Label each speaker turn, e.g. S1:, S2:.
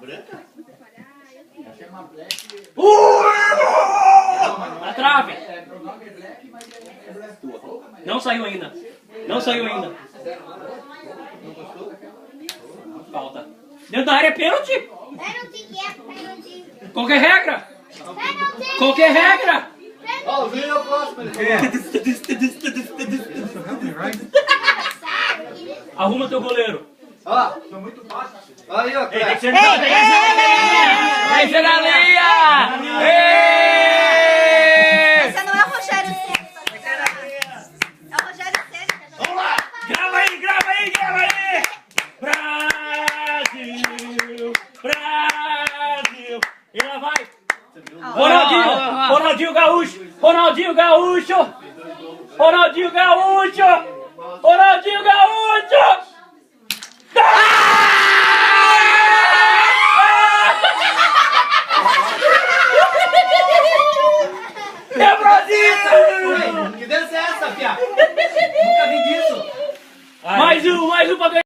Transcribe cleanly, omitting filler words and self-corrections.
S1: branca? Essa é uma black.
S2: Na trave!
S1: O nome é black, mas é black tua.
S2: Não saiu ainda. Não saiu ainda.
S1: Não gostou?
S2: Falta. Dentro da área é pênalti?
S3: Pênalti.
S2: Qualquer regra?
S3: Pênalti.
S2: Qualquer regra?
S1: Ó, o Júlio é o próximo.
S2: Arruma teu goleiro.
S1: Ó, sou muito fácil. Aí, ó,
S2: Tem que
S1: cara.
S2: ser na linha!
S3: Essa não é o Rogério Ceni. É o Rogério Ceni.
S2: Vamos lá! Grava aí, grava aí, grava aí! Brasil! Brasil! E lá vai! Ronaldinho! Ronaldinho Gaúcho! Ronaldinho Gaúcho! Ronaldinho Gaúcho! Ronaldinho Gaúcho! É Brasil!
S1: Que dança é essa, Pia? Nunca vi disso.
S2: Mais um pra ganhar!